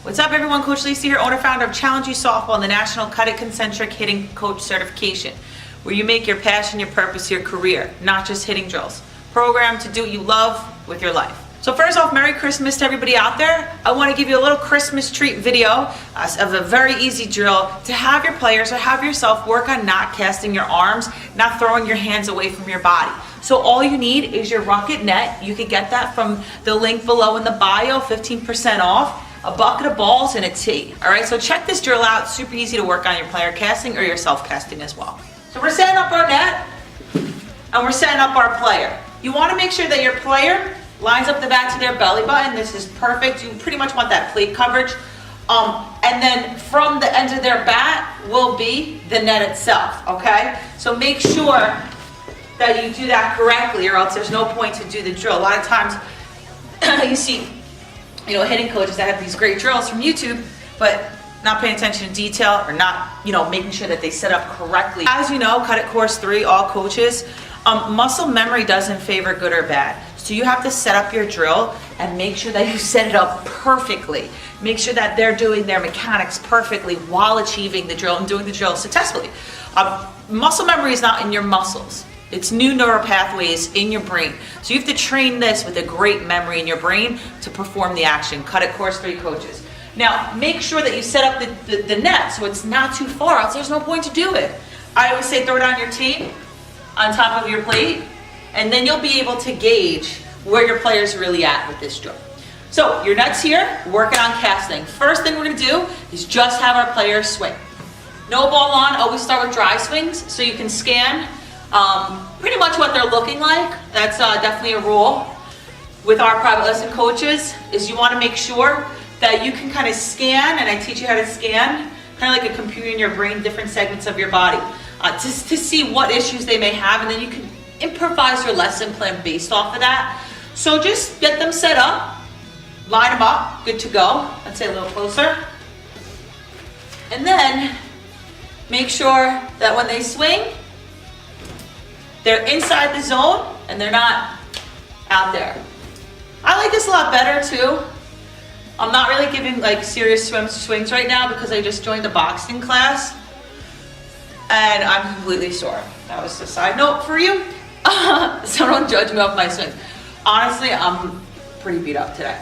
What's up everyone, Coach Lisa here, owner founder of Challenge You Softball and the National CUDIT Concentric Hitting Coach Certification, where you make your passion, your purpose, your career, not just hitting drills. Program to do what you love with your life. So first off, Merry Christmas to everybody out there. I want to give you a little Christmas treat video of a very easy drill to have your players or have yourself work on not casting your arms, not throwing your hands away from your body. So all you need is your Rocket net. You can get that from the link below in the bio, 15% off. A bucket of balls and a tee. All right, so check this drill out. Super easy to work on your player casting or your self casting as well. So we're setting up our net and we're setting up our player. You want to make sure that your player lines up the bat to their belly button. This is perfect. You pretty much want that plate coverage. And then from the end of their bat will be the net itself, okay? So make sure that you do that correctly or else there's no point to do the drill. A lot of times you see hitting coaches that have these great drills from YouTube, but not paying attention to detail or not, making sure that they set up correctly. As you know, CUDIT Course 3, all coaches, muscle memory doesn't favor good or bad. So you have to set up your drill and make sure that you set it up perfectly. Make sure that they're doing their mechanics perfectly while achieving the drill and doing the drill successfully. Muscle memory is not in your muscles. It's new neural pathways in your brain. So you have to train this with a great memory in your brain to perform the action. CUDIT Course 3 coaches. Now, make sure that you set up the net so it's not too far, else there's no point to do it. I always say throw it on your tee, on top of your plate, and then you'll be able to gauge where your player's really at with this drill. So your net's here, working on casting. First thing we're gonna do is just have our players swing. No ball on, always start with dry swings so you can scan pretty much what they're looking like. That's definitely a rule with our private lesson coaches, is you want to make sure that you can kind of scan, and I teach you how to scan, kind of like a computer in your brain, different segments of your body, to see what issues they may have, and then you can improvise your lesson plan based off of that. So just get them set up, line them up, good to go. I'd say a little closer. And then make sure that when they swing, they're inside the zone and they're not out there. I like this a lot better too. I'm not really giving like serious swings right now because I just joined a boxing class and I'm completely sore. That was a side note for you. So don't judge me off my swings. Honestly, I'm pretty beat up today.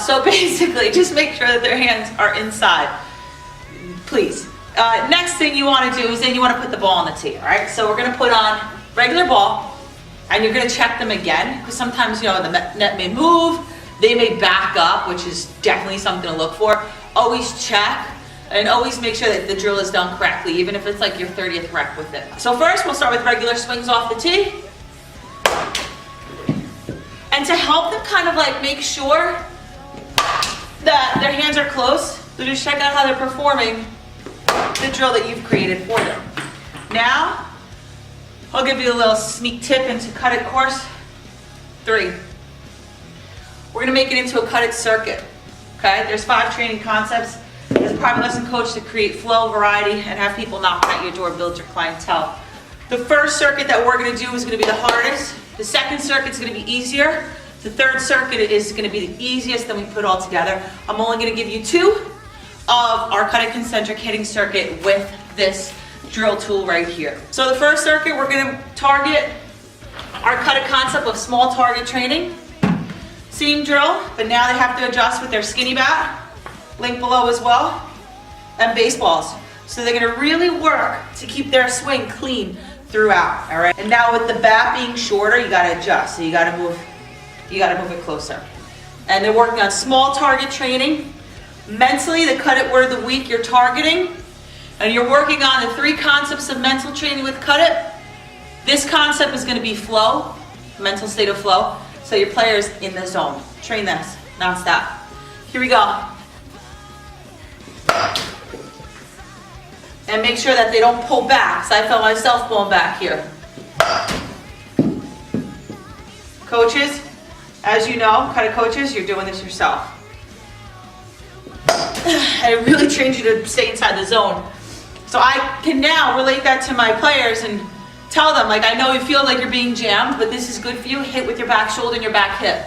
So basically just make sure that their hands are inside, please. Next thing you want to do is then you want to put the ball on the tee, all right? So we're going to put on regular ball, and you're going to check them again, because sometimes, the net may move, they may back up, which is definitely something to look for. Always check, and always make sure that the drill is done correctly, even if it's like your 30th rep with it. So first, we'll start with regular swings off the tee. And to help them kind of like make sure that their hands are close, so just check out how they're performing the drill that you've created for them. Now, I'll give you a little sneak tip into CUDIT Course 3. We're going to make it into a CUDIT circuit. Okay? There's 5 training concepts as a private lesson coach to create flow, variety, and have people knock at your door, build your clientele. The first circuit that we're going to do is going to be the hardest. The second circuit is going to be easier. The third circuit is going to be the easiest that we put all together. I'm only going to give you 2 of our CUDIT Concentric hitting circuit with this drill tool right here. So the first circuit, we're going to target our CUDIT concept of small target training. Seam drill, but now they have to adjust with their skinny bat, link below as well, and baseballs. So they're going to really work to keep their swing clean throughout, all right? And now with the bat being shorter, you got to adjust. So you got to move it closer. And they're working on small target training. Mentally, the CUDIT word of the week you're targeting, and you're working on the 3 concepts of mental training with CUDIT. This concept is going to be flow, mental state of flow, so your player's in the zone. Train this nonstop. Here we go. And make sure that they don't pull back, so I felt myself pulling back here. Coaches, as you know, CUDIT coaches, you're doing this yourself. And it really trains you to stay inside the zone. So I can now relate that to my players and tell them, like, I know you feel like you're being jammed, but this is good for you. Hit with your back shoulder and your back hip.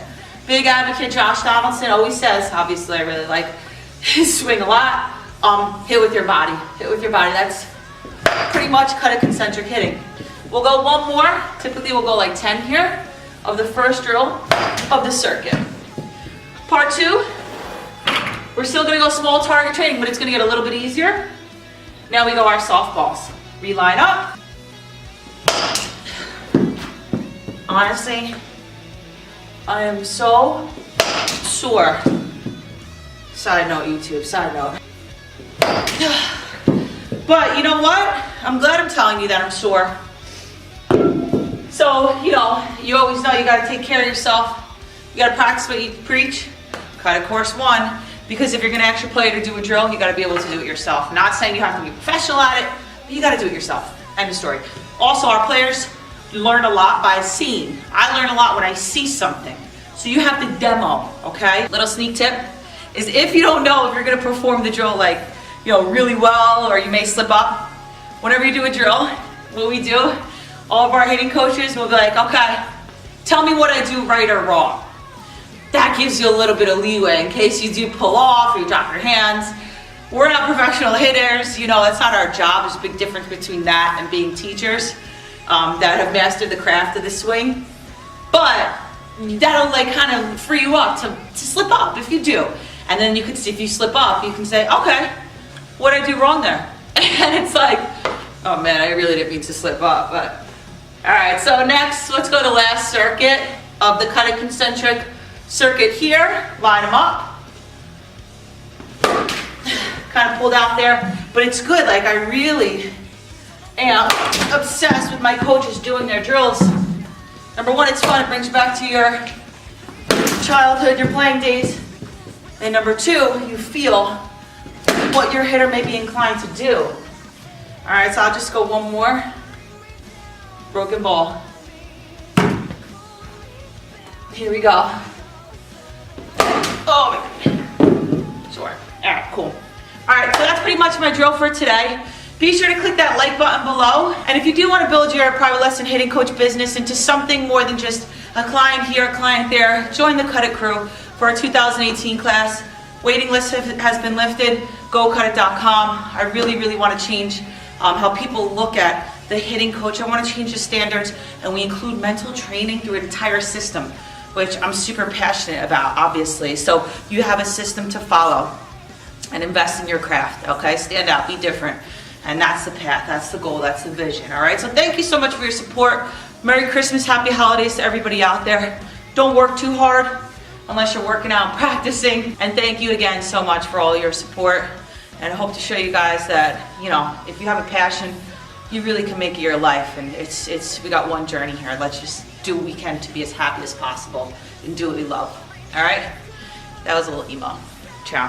Big advocate Josh Donaldson always says, obviously I really like swing a lot, hit with your body. Hit with your body. That's pretty much cut-it concentric hitting. We'll go one more. Typically we'll go like 10 here of the first drill of the circuit. Part 2, we're still gonna go small target training, but it's gonna get a little bit easier. Now we go our softballs. Reline up. Honestly, I am so sore. Side note, YouTube, side note. But you know what? I'm glad I'm telling you that I'm sore. So, you know, you always know you gotta take care of yourself. You gotta practice what you preach. Cut it course 1. Because if you're gonna actually play it or do a drill, you gotta be able to do it yourself. Not saying you have to be professional at it, but you gotta do it yourself. End of story. Also, our players learn a lot by seeing. I learn a lot when I see something. So you have to demo, okay? Little sneak tip is if you don't know if you're gonna perform the drill like, you know, really well, or you may slip up, whenever you do a drill, what we do, all of our hitting coaches will be like, okay, tell me what I do right or wrong. That gives you a little bit of leeway in case you do pull off or you drop your hands. We're not professional hitters, you know, that's not our job. There's a big difference between that and being teachers that have mastered the craft of the swing. But that'll like kind of free you up to slip up if you do. And then you can see if you slip up, you can say, okay, what did I do wrong there? And it's like, oh man, I really didn't mean to slip up. But all right, so next, let's go to last circuit of the cut-it concentric circuit here. Line them up. Kind of pulled out there, but it's good. Like I really am obsessed with my coaches doing their drills. Number 1, it's fun. It brings you back to your childhood, your playing days. And number 2, you feel what your hitter may be inclined to do. All right, so I'll just go one more. Broken ball. Here we go. Oh my God. Sure. All right, cool. All right, so that's pretty much my drill for today. Be sure to click that like button below. And if you do want to build your private lesson hitting coach business into something more than just a client here, a client there, join the Cut It crew for our 2018 class. Waiting list has been lifted. GoCudit.com. I really want to change how people look at the hitting coach. I want to change the standards, and we include mental training through an entire system, which I'm super passionate about, obviously. So you have a system to follow and invest in your craft, okay? Stand out, be different. And that's the path, that's the goal, that's the vision, all right? So thank you so much for your support. Merry Christmas, happy holidays to everybody out there. Don't work too hard unless you're working out and practicing. And thank you again so much for all your support. And I hope to show you guys that, you know, if you have a passion, you really can make it your life. And we got one journey here. Let's just do what we can to be as happy as possible and do what we love, all right? That was a little emo. Ciao.